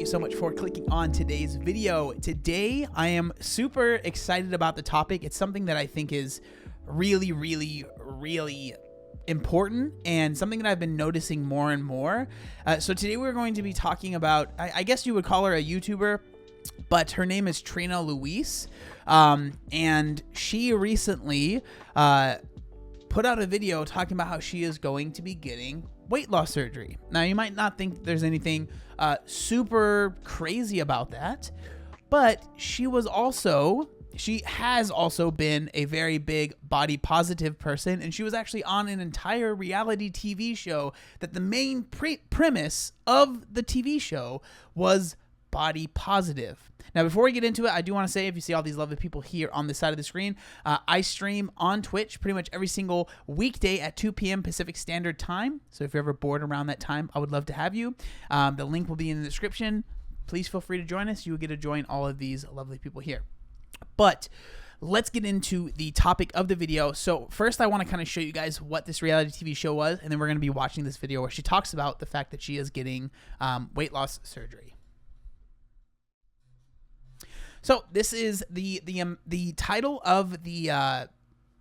so much for clicking on today's video. Today, I am super excited about the topic. It's something that I think is really, really, really important and something that I've been noticing more and more. So today we're going to be talking about, I guess you would call her a YouTuber, but her name is Trina Luis. And she recently put out a video talking about how she is going to be getting weight loss surgery. Now, you might not think there's anything super crazy about that, but she has also been a very big body positive person, and she was actually on an entire reality TV show that the main premise of the TV show was body positive. Now, before we get into it, I do want to say, if you see all these lovely people here on the side of the screen, I stream on Twitch pretty much every single weekday at 2 p.m. Pacific Standard Time. So if you're ever bored around that time, I would love to have you. The link will be in the description. Please feel free to join us. You will get to join all of these lovely people here. But let's get into the topic of the video. So first, I want to kind of show you guys what this reality TV show was, and then we're going to be watching this video where she talks about the fact that she is getting weight loss surgery. So this is the title of the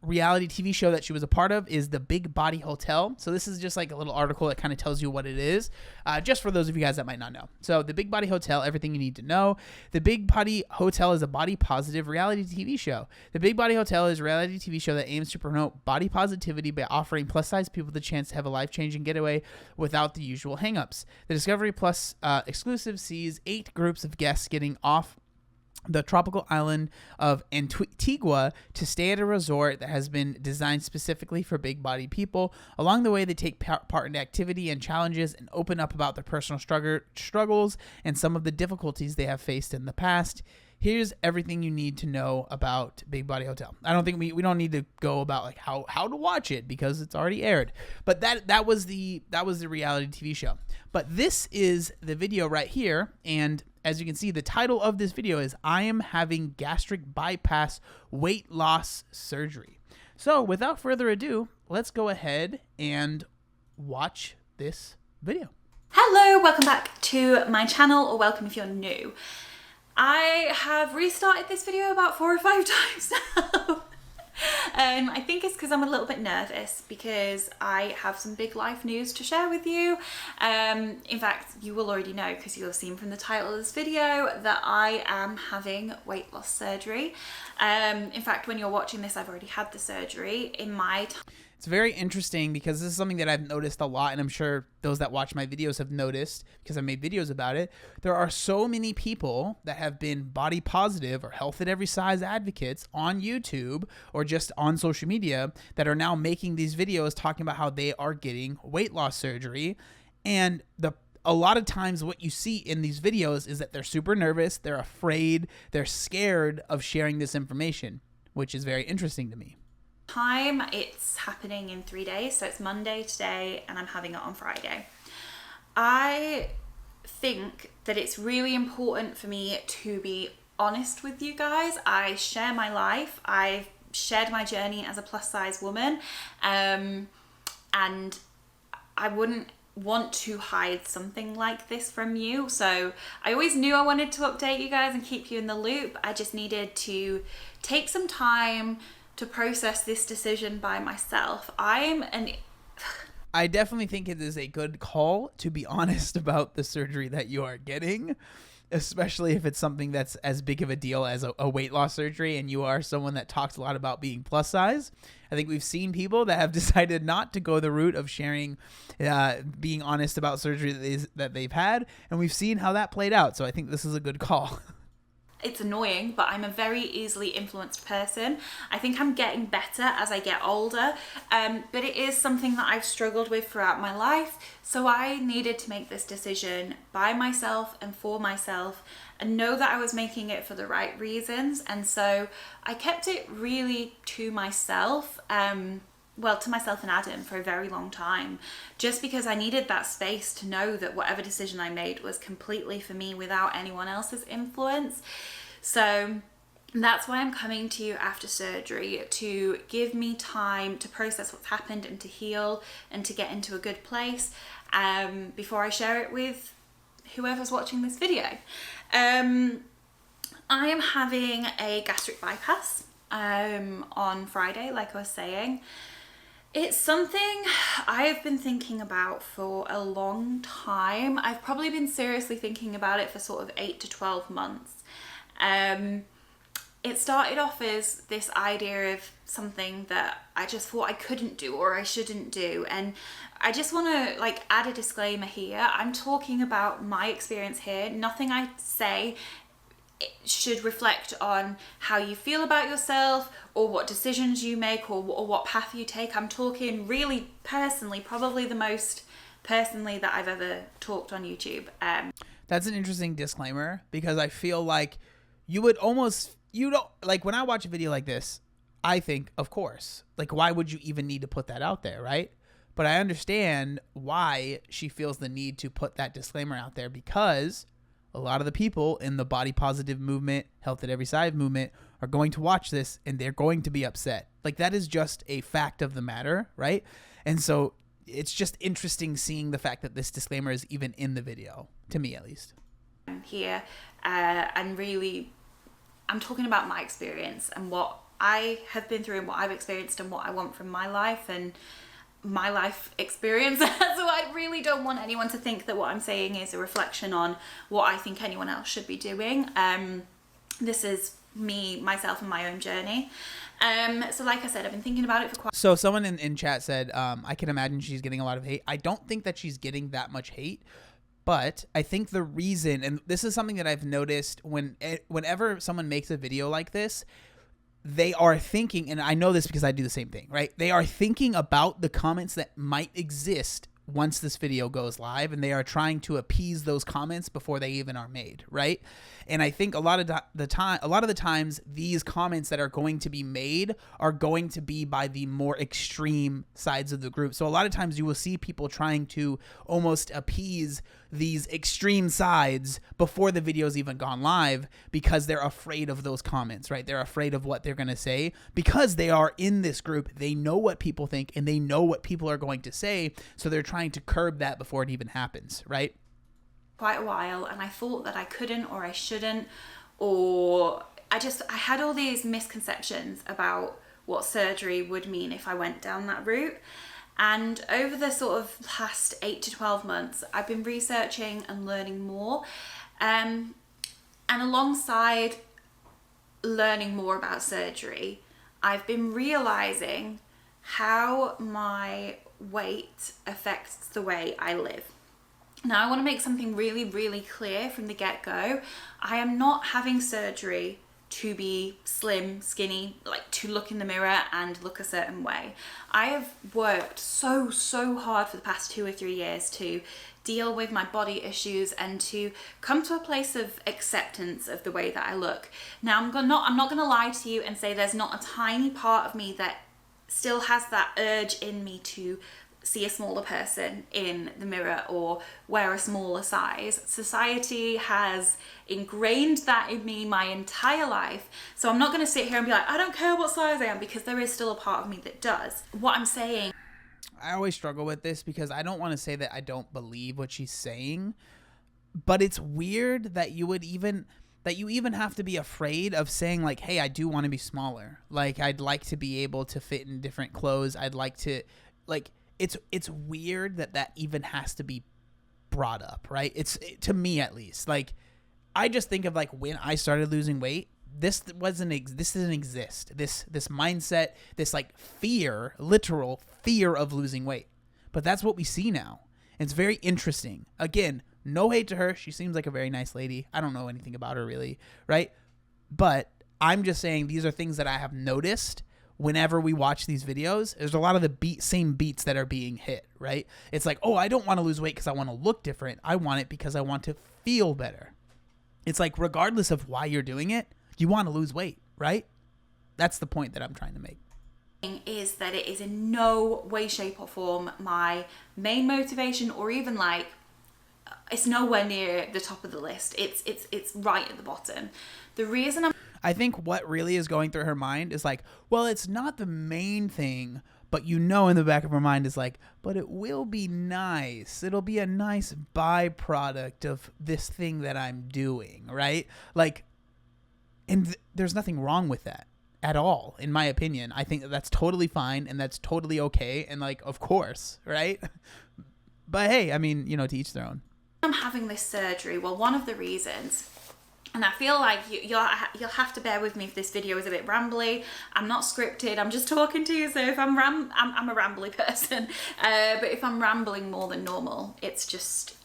reality TV show that she was a part of is The Big Body Hotel. So this is just like a little article that kind of tells you what it is, just for those of you guys that might not know. So The Big Body Hotel, everything you need to know. The Big Body Hotel is a body positive reality TV show. The Big Body Hotel is a reality TV show that aims to promote body positivity by offering plus size people the chance to have a life-changing getaway without the usual hangups. The Discovery Plus exclusive sees 8 groups of guests getting off the tropical island of Antigua to stay at a resort that has been designed specifically for big body people. Along the way, they take part in activity and challenges and open up about their personal struggles and some of the difficulties they have faced in the past. Here's everything you need to know about Big Body Hotel. I don't think we don't need to go about like how to watch it because it's already aired. But that was the reality TV show. But this is the video right here, and as you can see, the title of this video is I am having gastric bypass weight loss surgery. So without further ado, let's go ahead and watch this video. Hello, welcome back to my channel, or welcome if you're new. I have restarted this video about 4 or 5 times now. I think it's because I'm a little bit nervous because I have some big life news to share with you. In fact, you will already know because you'll have seen from the title of this video that I am having weight loss surgery. In fact, when you're watching this, I've already had the surgery in my time. It's very interesting because this is something that I've noticed a lot, and I'm sure those that watch my videos have noticed because I made videos about it. There are so many people that have been body positive or health at every size advocates on YouTube or just on social media that are now making these videos talking about how they are getting weight loss surgery. And a lot of times what you see in these videos is that they're super nervous, they're afraid, they're scared of sharing this information, which is very interesting to me. It's happening in 3 days, so it's Monday today and I'm having it on Friday. I think that it's really important for me to be honest with you guys. I share my life. I've shared my journey as a plus size woman, and I wouldn't want to hide something like this from you. So I always knew I wanted to update you guys and keep you in the loop. I just needed to take some time to process this decision by myself. I definitely think it is a good call to be honest about the surgery that you are getting, especially if it's something that's as big of a deal as a weight loss surgery and you are someone that talks a lot about being plus size. I think we've seen people that have decided not to go the route of sharing, being honest about surgery that they've had, and we've seen how that played out. So I think this is a good call. It's annoying, but I'm a very easily influenced person. I think I'm getting better as I get older, but it is something that I've struggled with throughout my life. So I needed to make this decision by myself and for myself and know that I was making it for the right reasons. And so I kept it really to myself, to myself and Adam for a very long time, just because I needed that space to know that whatever decision I made was completely for me without anyone else's influence. So that's why I'm coming to you after surgery, to give me time to process what's happened and to heal and to get into a good place before I share it with whoever's watching this video. I am having a gastric bypass on Friday, like I was saying. It's something I've been thinking about for a long time. I've probably been seriously thinking about it for sort of 8 to 12 months. It started off as this idea of something that I just thought I couldn't do or I shouldn't do. And I just want to like add a disclaimer here. I'm talking about my experience here. Nothing I say should reflect on how you feel about yourself or what decisions you make or what path you take. I'm talking really personally, probably the most personally that I've ever talked on YouTube. That's an interesting disclaimer, because I feel like you would almost, you don't, like when I watch a video like this, I think, of course, like why would you even need to put that out there, right? But I understand why she feels the need to put that disclaimer out there, because a lot of the people in the body positive movement, health at every size movement, are going to watch this and they're going to be upset. Like that is just a fact of the matter, right? And so it's just interesting seeing the fact that this disclaimer is even in the video, to me at least. Here, and really, I'm talking about my experience and what I have been through and what I've experienced and what I want from my life and my life experience. So I really don't want anyone to think that what I'm saying is a reflection on what I think anyone else should be doing. This is me, myself, and my own journey. So like I said, I've been thinking about it for quite... So someone in chat said, I can imagine she's getting a lot of hate. I don't think that she's getting that much hate, but I think the reason, and this is something that I've noticed whenever someone makes a video like this, they are thinking, and I know this because I do the same thing, right? They are thinking about the comments that might exist once this video goes live, and they are trying to appease those comments before they even are made, right? And I think a lot of the times these comments that are going to be made are going to be by the more extreme sides of the group. So a lot of times you will see people trying to almost appease these extreme sides before the video's even gone live, because they're afraid of those comments, right? They're afraid of what they're going to say because they are in this group. They know what people think and they know what people are going to say. So they're trying to curb that before it even happens, right? Quite a while, and I thought that I couldn't or I shouldn't, or I had all these misconceptions about what surgery would mean if I went down that route. And over the sort of past 8 to 12 months, I've been researching and learning more. And alongside learning more about surgery, I've been realizing how my weight affects the way I live. Now, I want to make something really, really clear from the get-go. I am not having surgery to be slim, skinny, like to look in the mirror and look a certain way. I have worked so hard for the past 2 or 3 years to deal with my body issues and to come to a place of acceptance of the way that I look. Now, I'm not going to lie to you and say there's not a tiny part of me that still has that urge in me to see a smaller person in the mirror or wear a smaller size. Society has ingrained that in me my entire life. So I'm not going to sit here and be like, I don't care what size I am, because there is still a part of me that does. What I'm saying... I always struggle with this because I don't want to say that I don't believe what she's saying, but it's weird that you even have to be afraid of saying like, hey, I do want to be smaller. Like, I'd like to be able to fit in different clothes. I'd like to, like... It's weird that even has to be brought up, right? To me at least. Like, I just think of like when I started losing weight, this didn't exist. This mindset, this like fear, literal fear of losing weight. But that's what we see now. It's very interesting. Again, no hate to her. She seems like a very nice lady. I don't know anything about her really, right? But I'm just saying these are things that I have noticed. Whenever we watch these videos, there's a lot of the same beats that are being hit, right? It's like, oh, I don't want to lose weight because I want to look different. I want it because I want to feel better. It's like, regardless of why you're doing it, you want to lose weight, right? That's the point that I'm trying to make. Is that it is in no way, shape or form my main motivation, or even like, it's nowhere near the top of the list. It's right at the bottom. The reason I think what really is going through her mind is like, well, it's not the main thing, But in the back of her mind is like, but it will be nice. It'll be a nice byproduct of this thing that I'm doing, right? Like, and there's nothing wrong with that at all, in my opinion. I think that's totally fine and that's totally okay. And like, of course, right? But hey, I mean, to each their own. I'm having this surgery. Well, one of the reasons, and I feel like you'll have to bear with me if this video is a bit rambly. I'm not scripted. I'm just talking to you. So if I'm a rambly person. But if I'm rambling more than normal, it's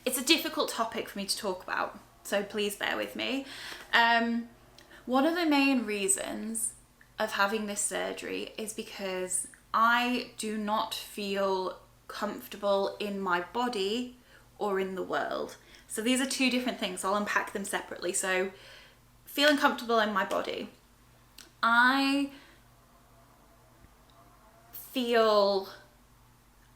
a difficult topic for me to talk about. So please bear with me. One of the main reasons of having this surgery is because I do not feel comfortable in my body or in the world. So these are two different things. I'll unpack them separately. So feeling comfortable in my body. I feel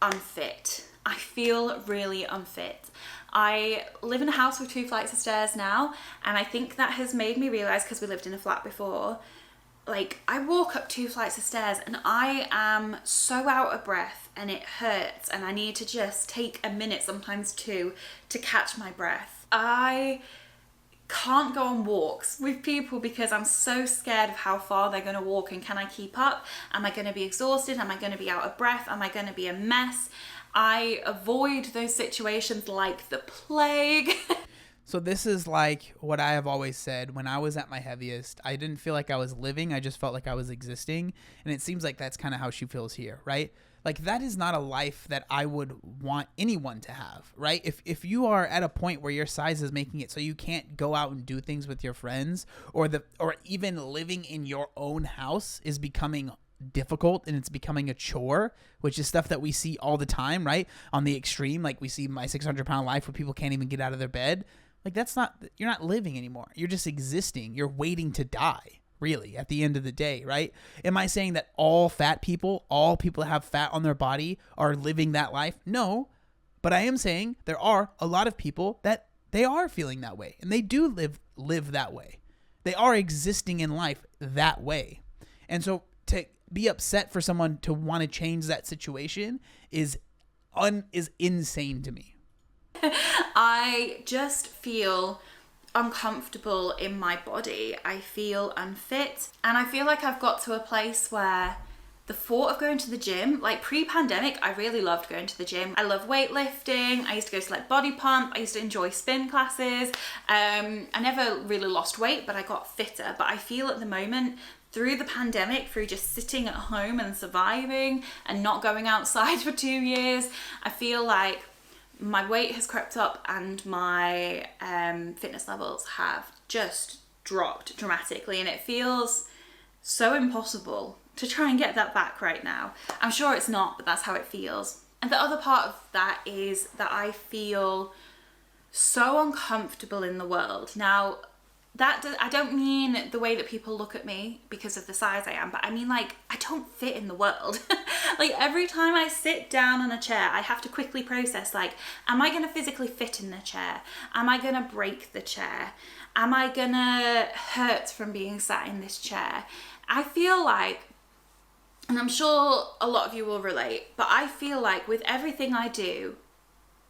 unfit. I feel really unfit. I live in a house with 2 flights of stairs now, and I think that has made me realise, because we lived in a flat before, like, I walk up 2 flights of stairs and I am so out of breath and it hurts, and I need to just take a minute, sometimes 2, to catch my breath. I can't go on walks with people because I'm so scared of how far they're going to walk, and can I keep up? Am I going to be exhausted? Am I going to be out of breath? Am I going to be a mess? I avoid those situations like the plague. So this is like what I have always said. When I was at my heaviest, I didn't feel like I was living. I just felt like I was existing. And it seems like that's kind of how she feels here, right? Like, that is not a life that I would want anyone to have, right? If you are at a point where your size is making it so you can't go out and do things with your friends, or even living in your own house is becoming difficult and it's becoming a chore, which is stuff that we see all the time, right? On the extreme, like we see My 600-Pound Life, where people can't even get out of their bed. Like, you're not living anymore. You're just existing. You're waiting to die, really, at the end of the day, right? Am I saying that all people that have fat on their body are living that life? No, but I am saying there are a lot of people that they are feeling that way, and they do live that way. They are existing in life that way. And so to be upset for someone to want to change that situation is insane to me. I just feel uncomfortable in my body. I feel unfit, and I feel like I've got to a place where the thought of going to the gym, like pre-pandemic, I really loved going to the gym. I love weightlifting. I used to go to like body pump. I used to enjoy spin classes. I never really lost weight, but I got fitter. But I feel at the moment, through the pandemic, through just sitting at home and surviving and not going outside for 2 years, I feel like my weight has crept up and my fitness levels have just dropped dramatically, and it feels so impossible to try and get that back right now. I'm sure it's not, but that's how it feels. And the other part of that is that I feel so uncomfortable in the world. Now, I don't mean the way that people look at me because of the size I am, but I mean, like, I don't fit in the world. Like, every time I sit down on a chair, I have to quickly process, like, am I going to physically fit in the chair? Am I going to break the chair? Am I going to hurt from being sat in this chair? I feel like, and I'm sure a lot of you will relate, but I feel like with everything I do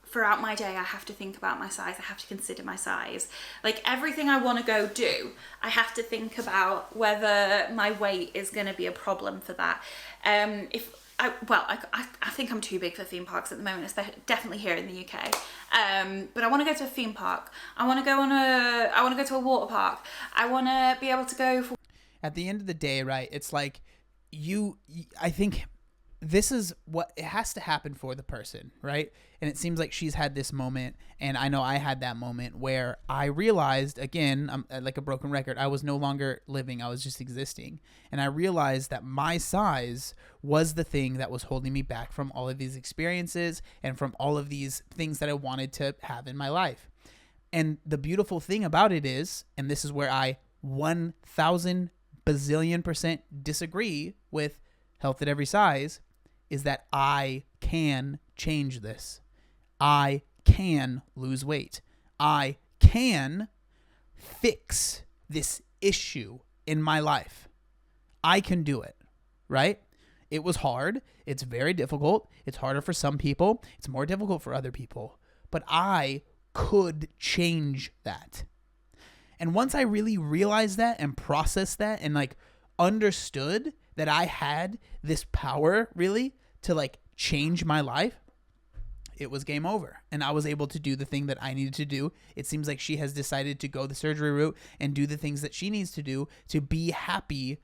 throughout my day, I have to think about my size. I have to consider my size. Like, everything I want to go do, I have to think about whether my weight is going to be a problem for that. I think I'm too big for theme parks at the moment, especially definitely here in the UK. But I want to go to a theme park. I want to go to a water park. I want to be able to go for. At the end of the day, right? It's like I think this is what it has to happen for the person, right? And it seems like she's had this moment, and I know I had that moment where I realized, again, I'm like a broken record, I was no longer living, I was just existing. And I realized that my size was the thing that was holding me back from all of these experiences and from all of these things that I wanted to have in my life. And the beautiful thing about it is, and this is where I 1,000 bazillion% disagree with Health at Every Size, is that I can change this. I can lose weight. I can fix this issue in my life. I can do it, right? it was hard. It's very difficult. It's harder for some people. It's more difficult for other people. But I could change that. And once I really realized that and processed that and like understood that I had this power really to like change my life, it was game over. And I was able to do the thing that I needed to do. It seems like she has decided to go the surgery route and do the things that she needs to do to be happy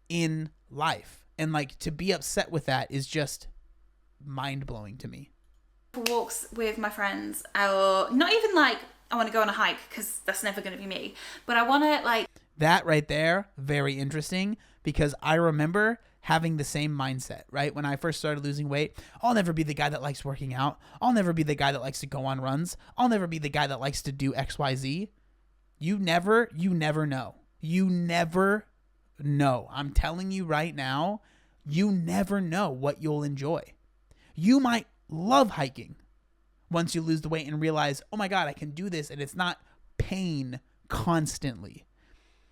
in life. And like to be upset with that is just mind blowing to me. Walks with my friends, or not even like I want to go on a hike, because that's never going to be me, but I want to like that right there, very interesting, because I remember having the same mindset, right? When I first started losing weight, I'll never be the guy that likes working out. I'll never be the guy that likes to go on runs. I'll never be the guy that likes to do XYZ. You never know. You never know. I'm telling you right now, you never know what you'll enjoy. You might love hiking once you lose the weight and realize, oh my God, I can do this and it's not pain constantly.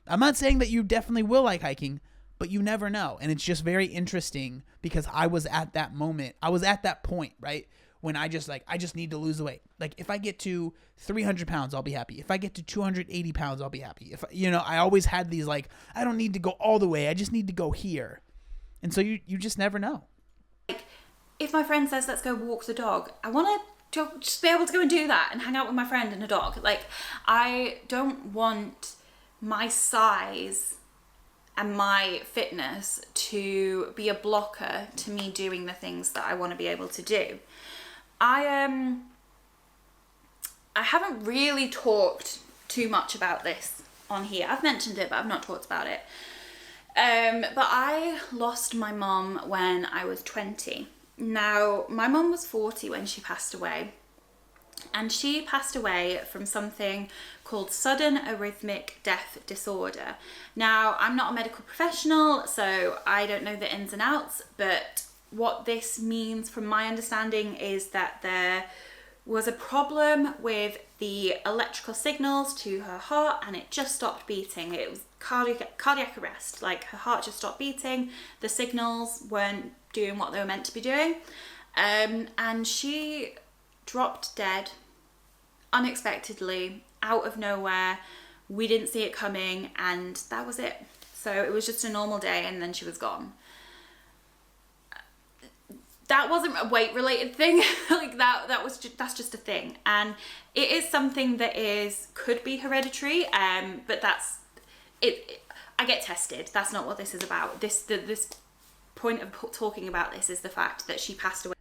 I'm not saying that you definitely will like hiking, but you never know. And it's just very interesting because I was at that moment. I was at that point, right? When I just need to lose the weight. Like if I get to 300 pounds, I'll be happy. If I get to 280 pounds, I'll be happy. If I always had these like, I don't need to go all the way. I just need to go here. And so you just never know. Like if my friend says, let's go walk the dog, I want to just be able to go and do that and hang out with my friend and a dog. Like I don't want my size and my fitness to be a blocker to me doing the things that I want to be able to do. I haven't really talked too much about this on here. I've mentioned it, but I've not talked about it. But I lost my mum when I was 20. Now, my mum was 40 when she passed away. And she passed away from something called sudden arrhythmic death disorder. Now, I'm not a medical professional, so I don't know the ins and outs, but what this means from my understanding is that there was a problem with the electrical signals to her heart and it just stopped beating. It was cardiac arrest, like her heart just stopped beating, the signals weren't doing what they were meant to be doing, and she dropped dead unexpectedly out of nowhere. We didn't see it coming and that was it. So it was just a normal day and then she was gone. That wasn't a weight related thing. Like that's just a thing, and it is something that could be hereditary, but that's it. I get tested. That's not what this is about. This point of talking about this is the fact that she passed away.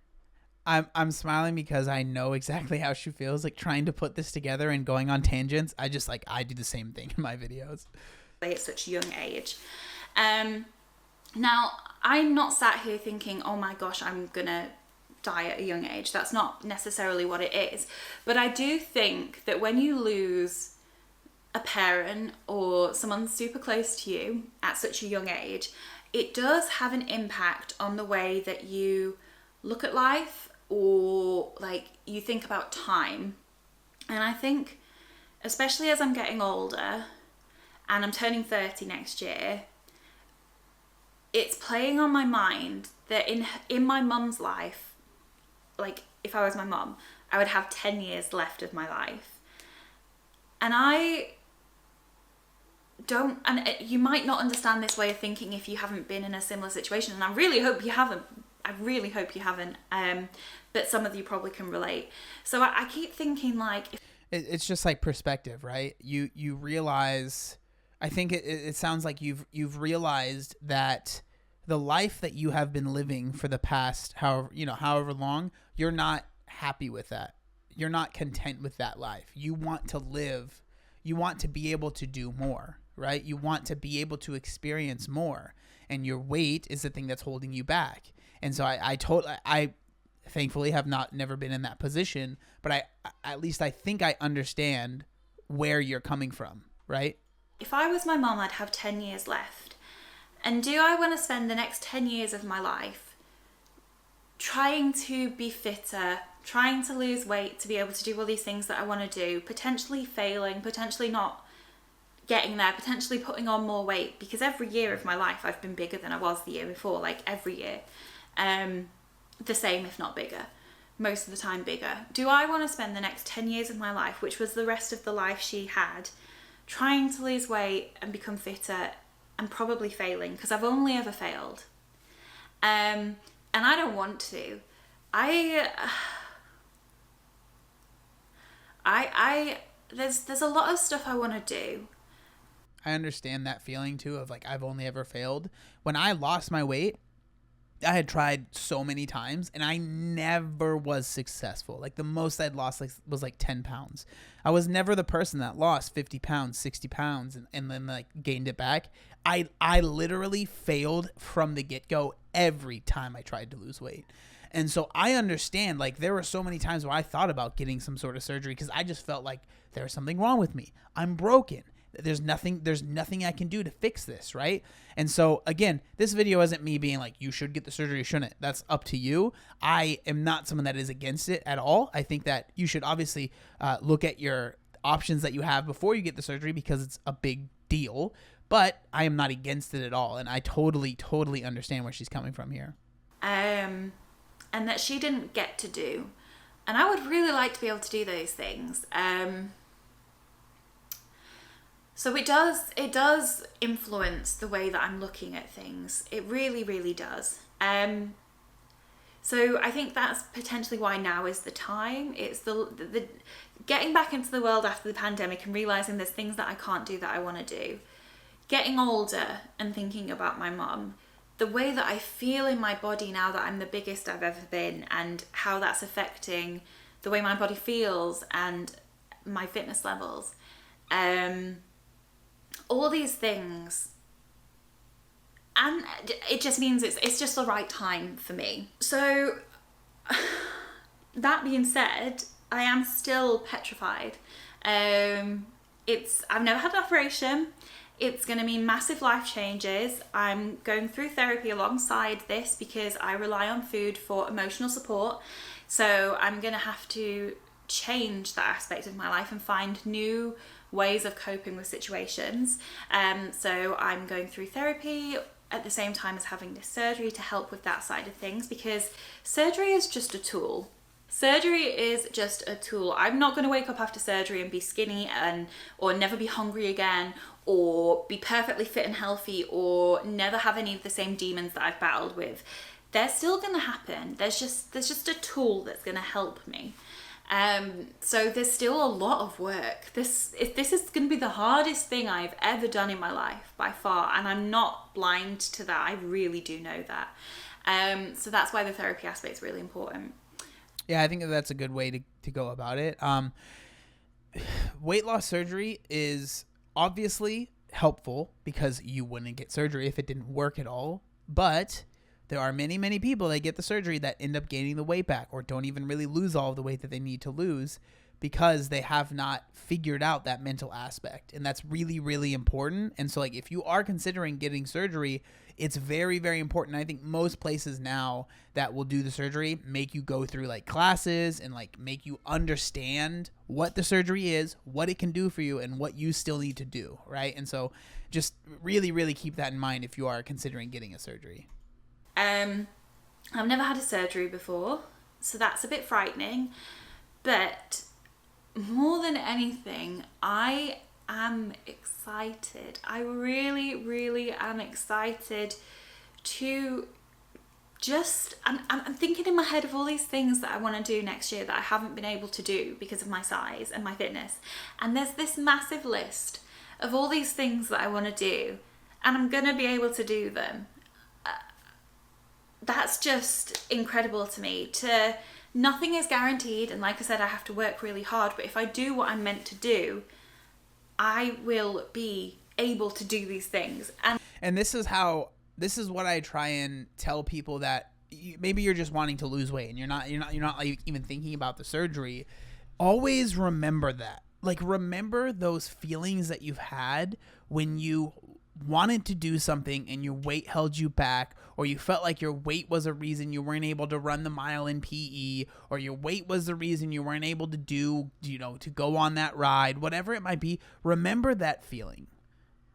I'm smiling because I know exactly how she feels, like trying to put this together and going on tangents. I do the same thing in my videos. At such a young age. Now, I'm not sat here thinking, oh my gosh, I'm gonna die at a young age. That's not necessarily what it is. But I do think that when you lose a parent or someone super close to you at such a young age, it does have an impact on the way that you look at life or like you think about time. And I think, especially as I'm getting older and I'm turning 30 next year, it's playing on my mind that in my mum's life, like if I was my mum, I would have 10 years left of my life. And you might not understand this way of thinking if you haven't been in a similar situation, and I really hope you haven't. But some of you probably can relate. So I keep thinking like... It's just like perspective, right? You realize... I think it sounds like you've realized that the life that you have been living for the past however long, you're not happy with that. You're not content with that life. You want to live. You want to be able to do more, right? You want to be able to experience more, and your weight is the thing that's holding you back. And so I thankfully have never been in that position, but at least I think I understand where you're coming from, right? If I was my mum, I'd have 10 years left. And do I want to spend the next 10 years of my life trying to be fitter, trying to lose weight, to be able to do all these things that I want to do, potentially failing, potentially not getting there, potentially putting on more weight? Because every year of my life I've been bigger than I was the year before, like every year. The same, if not bigger. Most of the time bigger. Do I want to spend the next 10 years of my life, which was the rest of the life she had, trying to lose weight and become fitter and probably failing? Because I've only ever failed. And I don't want to. There's a lot of stuff I want to do. I understand that feeling too of like, I've only ever failed. When I lost my weight, I had tried so many times and I never was successful. Like the most I'd lost was like 10 pounds. I was never the person that lost 50 pounds, 60 pounds and then like gained it back. I literally failed from the get-go every time I tried to lose weight. And so I understand, like, there were so many times where I thought about getting some sort of surgery because I just felt like there's something wrong with me. I'm broken. There's nothing I can do to fix this, right? And so, again, this video isn't me being like, you should get the surgery, you shouldn't. That's up to you. I am not someone that is against it at all. I think that you should obviously look at your options that you have before you get the surgery because it's a big deal. But I am not against it at all. And I totally, totally understand where she's coming from here. And that she didn't get to do. And I would really like to be able to do those things. So it does influence the way that I'm looking at things. It really, really does. So I think that's potentially why now is the time. It's the getting back into the world after the pandemic and realizing there's things that I can't do that I want to do. Getting older and thinking about my mum. The way that I feel in my body now that I'm the biggest I've ever been and how that's affecting the way my body feels and my fitness levels. All these things. And it just means it's just the right time for me. So that being said, I am still petrified. I've never had an operation. It's going to mean massive life changes. I'm going through therapy alongside this because I rely on food for emotional support. So I'm going to have to change that aspect of my life and find new ways of coping with situations. So I'm going through therapy at the same time as having this surgery to help with that side of things because surgery is just a tool. Surgery is just a tool. I'm not going to wake up after surgery and be skinny or never be hungry again or be perfectly fit and healthy or never have any of the same demons that I've battled with. They're still going to happen. There's just a tool that's going to help me. So there's still a lot of work. This is going to be the hardest thing I've ever done in my life by far, and I'm not blind to that. I really do know that. So that's why the therapy aspect is really important. Yeah, I think that's a good way to go about it. Weight loss surgery is obviously helpful because you wouldn't get surgery if it didn't work at all. But there are many, many people that get the surgery that end up gaining the weight back or don't even really lose all of the weight that they need to lose because they have not figured out that mental aspect. And that's really, really important. And so like if you are considering getting surgery, it's very, very important. I think most places now that will do the surgery make you go through like classes and like make you understand what the surgery is, what it can do for you, and what you still need to do, right? And so just really, really keep that in mind if you are considering getting a surgery. I've never had a surgery before, so that's a bit frightening. But more than anything, I am excited. I really, really am excited to just... I'm thinking in my head of all these things that I want to do next year that I haven't been able to do because of my size and my fitness. And there's this massive list of all these things that I want to do, and I'm going to be able to do them. That's just incredible to me. Nothing is guaranteed, and like I said, I have to work really hard, but if I do what I'm meant to do, I will be able to do these things. And this is what I try and tell people that maybe you're just wanting to lose weight and you're not like even thinking about the surgery. Always remember that. Like, remember those feelings that you've had when you wanted to do something and your weight held you back, or you felt like your weight was a reason you weren't able to run the mile in PE, or your weight was the reason you weren't able to do, to go on that ride, whatever it might be. Remember that feeling.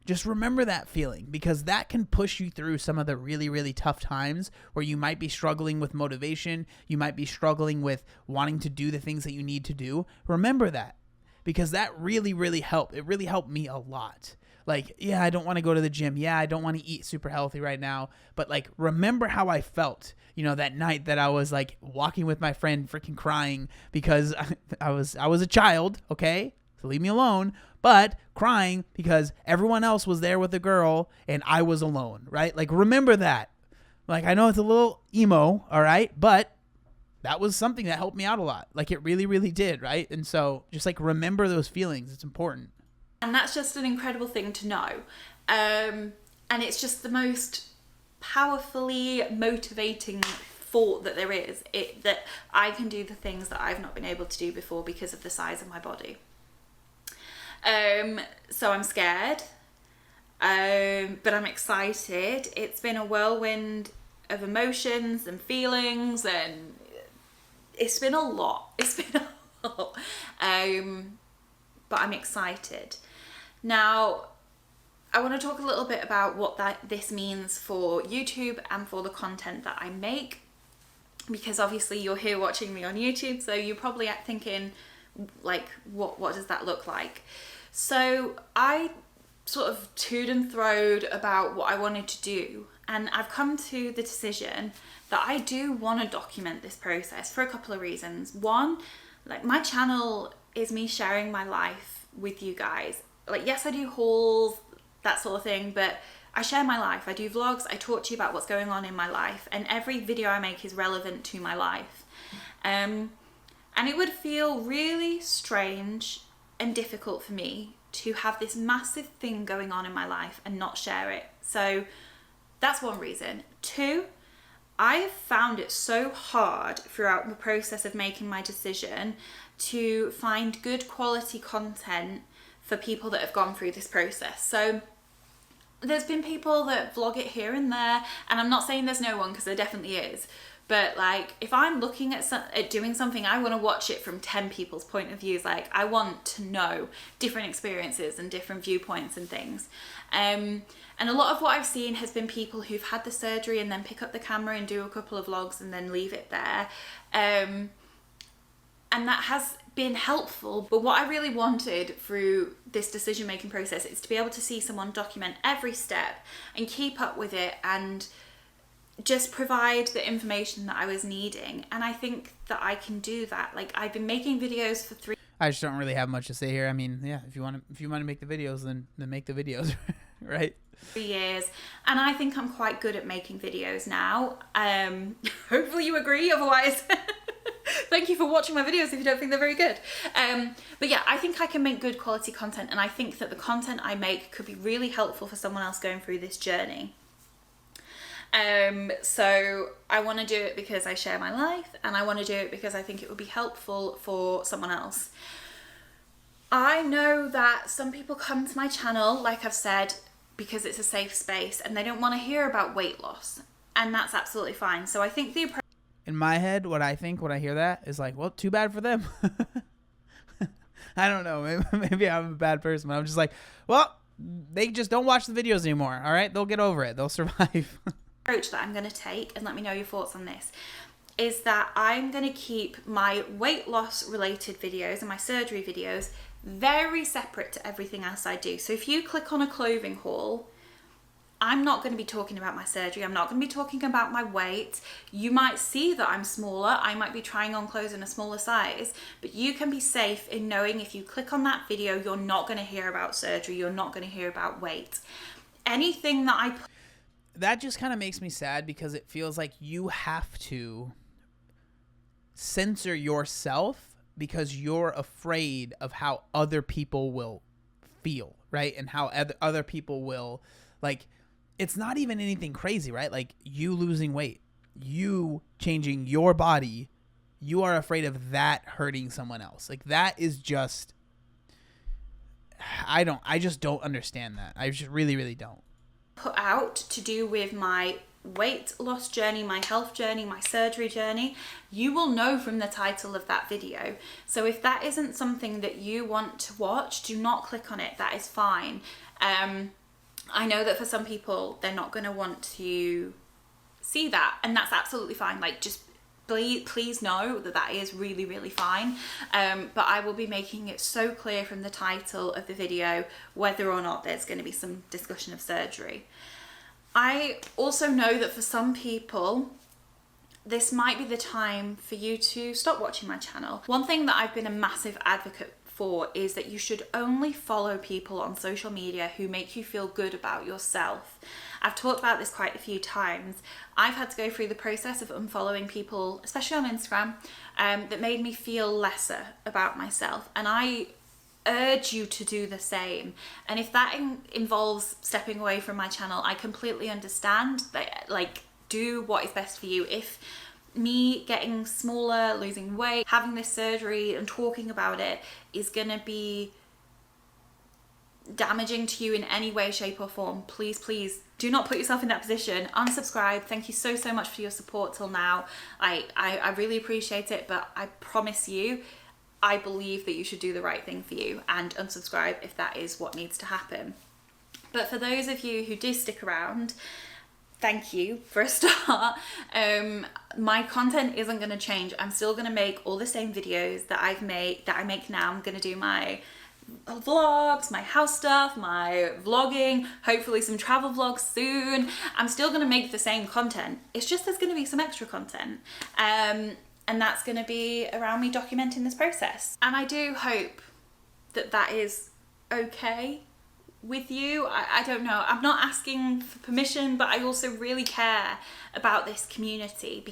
Just remember that feeling, because that can push you through some of the really, really tough times where you might be struggling with motivation. You might be struggling with wanting to do the things that you need to do. Remember that, because that really, really helped. It really helped me a lot. Like, yeah, I don't want to go to the gym. Yeah, I don't want to eat super healthy right now. But like, remember how I felt, that night that I was like walking with my friend freaking crying because I was a child. Okay. So leave me alone. But crying because everyone else was there with a girl and I was alone, right? Like, remember that. Like, I know it's a little emo, all right? But that was something that helped me out a lot. Like, it really, really did, right? And so just like remember those feelings. It's important. And that's just an incredible thing to know. And it's just the most powerfully motivating thought that there is, that I can do the things that I've not been able to do before because of the size of my body. So I'm scared, but I'm excited. It's been a whirlwind of emotions and feelings, and it's been a lot. But I'm excited. Now, I want to talk a little bit about what this means for YouTube and for the content that I make, because obviously you're here watching me on YouTube, so you're probably thinking, like, what does that look like? So I sort of toed and froed about what I wanted to do, and I've come to the decision that I do want to document this process for a couple of reasons. One, like, my channel is me sharing my life with you guys. Like, yes, I do hauls, that sort of thing, but I share my life. I do vlogs, I talk to you about what's going on in my life, and every video I make is relevant to my life. And it would feel really strange and difficult for me to have this massive thing going on in my life and not share it. So that's one reason. Two, I have found it so hard throughout the process of making my decision to find good quality content for people that have gone through this process. So there's been people that vlog it here and there, and I'm not saying there's no one, because there definitely is. But like, if I'm looking at doing something, I want to watch it from 10 people's point of views. Like, I want to know different experiences and different viewpoints and things. And a lot of what I've seen has been people who've had the surgery and then pick up the camera and do a couple of vlogs and then leave it there. And that has been helpful. But what I really wanted through this decision-making process is to be able to see someone document every step and keep up with it and just provide the information that I was needing. And I think that I can do that. Like, I've been making videos for 3 I just don't really have much to say here. I mean, yeah, if you want to make the videos, then make the videos, right? years, and I think I'm quite good at making videos now. Hopefully you agree, otherwise thank you for watching my videos if you don't think they're very good. But yeah, I think I can make good quality content, and I think that the content I make could be really helpful for someone else going through this journey. So I want to do it because I share my life, and I want to do it because I think it would be helpful for someone else. I know that some people come to my channel, like I've said, because it's a safe space and they don't want to hear about weight loss, and that's absolutely fine. So I think the approach in my head, what I think when I hear that is like, well, too bad for them. I don't know. Maybe I'm a bad person, but I'm just like, well, they just don't watch the videos anymore. All right. They'll get over it. They'll survive. Approach that I'm going to take, and let me know your thoughts on this, is that I'm going to keep my weight loss related videos and my surgery videos very separate to everything else I do. So if you click on a clothing haul, I'm not going to be talking about my surgery. I'm not going to be talking about my weight. You might see that I'm smaller. I might be trying on clothes in a smaller size, but you can be safe in knowing if you click on that video, you're not going to hear about surgery. You're not going to hear about weight. Anything that I put... That just kind of makes me sad, because it feels like you have to censor yourself because you're afraid of how other people will feel, right? And how other people will, like, it's not even anything crazy, right? Like, you losing weight, you changing your body, you are afraid of that hurting someone else. Like, that is just, I just don't understand that. I just really, really don't. Put out to do with my weight loss journey, my health journey, my surgery journey, you will know from the title of that video. So if that isn't something that you want to watch, do not click on it. That is fine. I know that for some people, they're not going to want to see that, and that's absolutely fine. Like, just please know that that is really, really fine. But I will be making it so clear from the title of the video whether or not there's going to be some discussion of surgery. I also know that for some people, this might be the time for you to stop watching my channel. One thing that I've been a massive advocate for is that you should only follow people on social media who make you feel good about yourself. I've talked about this quite a few times. I've had to go through the process of unfollowing people, especially on Instagram, that made me feel lesser about myself. And I urge you to do the same. And if that involves stepping away from my channel, I completely understand that. Like, do what is best for you. If me getting smaller, losing weight, having this surgery and talking about it is gonna be damaging to you in any way, shape or form, please do not put yourself in that position. Unsubscribe. Thank you so much for your support till now. I really appreciate it, but I promise you, I believe that you should do the right thing for you and unsubscribe if that is what needs to happen. But for those of you who did stick around, thank you for a start. My content isn't going to change. I'm still going to make all the same videos that I make now. I'm going to do my vlogs, my house stuff, my vlogging, hopefully some travel vlogs soon. I'm still going to make the same content. It's just there's going to be some extra content. And that's going to be around me documenting this process. And I do hope that that is okay with you. I don't know. I'm not asking for permission, but I also really care about this community.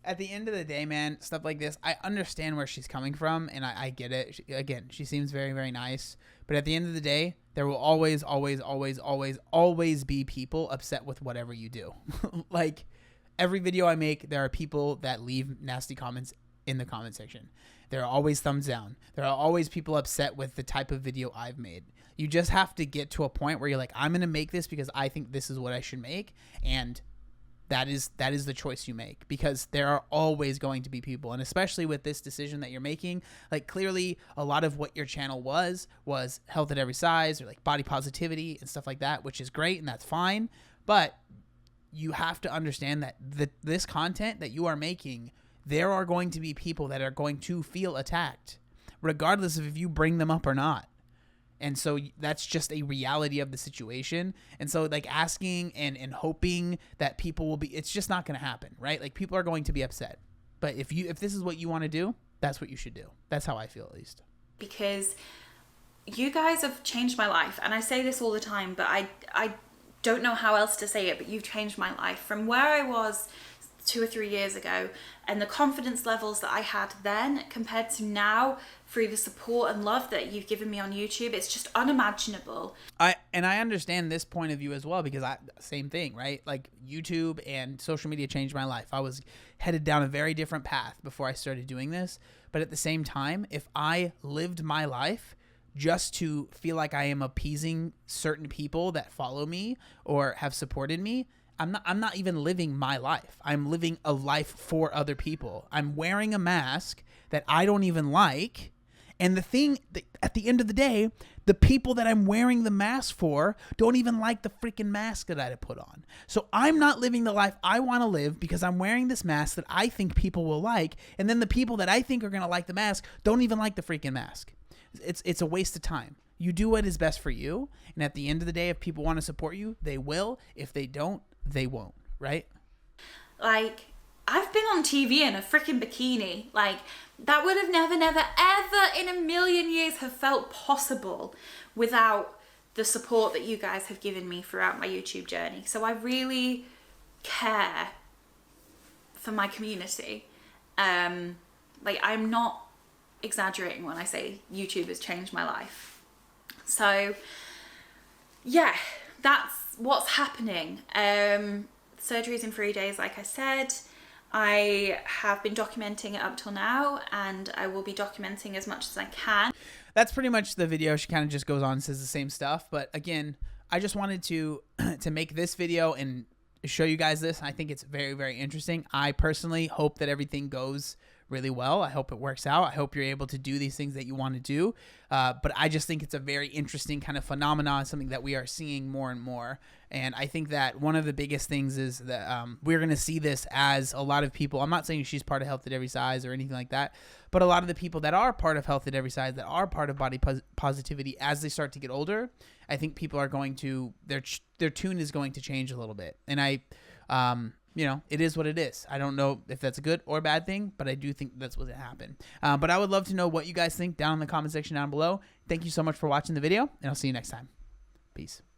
At the end of the day, man, stuff like this, I understand where she's coming from, and I get it. She seems very, very nice. But at the end of the day, there will always be people upset with whatever you do. Like, every video I make, there are people that leave nasty comments in the comment section. There are always thumbs down. There are always people upset with the type of video I've made. You just have to get to a point where you're like, I'm going to make this because I think this is what I should make. And that is the choice you make, because there are always going to be people. And especially with this decision that you're making, like, clearly a lot of what your channel was health at every size, or like body positivity and stuff like that, which is great and that's fine. But you have to understand that this content that you are making, there are going to be people that are going to feel attacked, regardless of if you bring them up or not. And so that's just a reality of the situation. And so, like, asking and hoping that people will be, it's just not going to happen, right? Like, people are going to be upset. But if this is what you want to do, that's what you should do. That's how I feel, at least. Because you guys have changed my life. And I say this all the time, but I don't know how else to say it, but you've changed my life. From where I was 2 or 3 years ago, and the confidence levels that I had then compared to now, through the support and love that you've given me on YouTube, it's just unimaginable. I understand this point of view as well, because same thing, right? Like, YouTube and social media changed my life. I was headed down a very different path before I started doing this. But at the same time, if I lived my life just to feel like I am appeasing certain people that follow me or have supported me, I'm not even living my life. I'm living a life for other people. I'm wearing a mask that I don't even like. And the thing, at the end of the day, the people that I'm wearing the mask for don't even like the freaking mask that I put on. So I'm not living the life I want to live because I'm wearing this mask that I think people will like. And then the people that I think are going to like the mask don't even like the freaking mask. It's a waste of time. You do what is best for you. And at the end of the day, if people want to support you, they will. If they don't, they won't, right? Like, I've been on TV in a freaking bikini. Like, that would have never, ever in a million years have felt possible without the support that you guys have given me throughout my YouTube journey. So I really care for my community. Like, I'm not exaggerating when I say YouTube has changed my life. So, yeah, that's what's happening. Surgery's in 3 days, like I said. I have been documenting it up till now, and I will be documenting as much as I can. That's pretty much the video. She kind of just goes on and says the same stuff. But again, I just wanted to make this video and show you guys this. I think it's very, very interesting. I personally hope that everything goes really well. I hope it works out. I hope you're able to do these things that you want to do. But I just think it's a very interesting kind of phenomenon, something that we are seeing more and more. And I think that one of the biggest things is that we're going to see this as a lot of people. I'm not saying she's part of Health at Every Size or anything like that, but a lot of the people that are part of Health at Every Size, that are part of body positivity, as they start to get older, I think people are going to, their tune is going to change a little bit. And it is what it is. I don't know if that's a good or bad thing, but I do think that's what's going to happen. But I would love to know what you guys think down in the comment section down below. Thank you so much for watching the video, and I'll see you next time. Peace.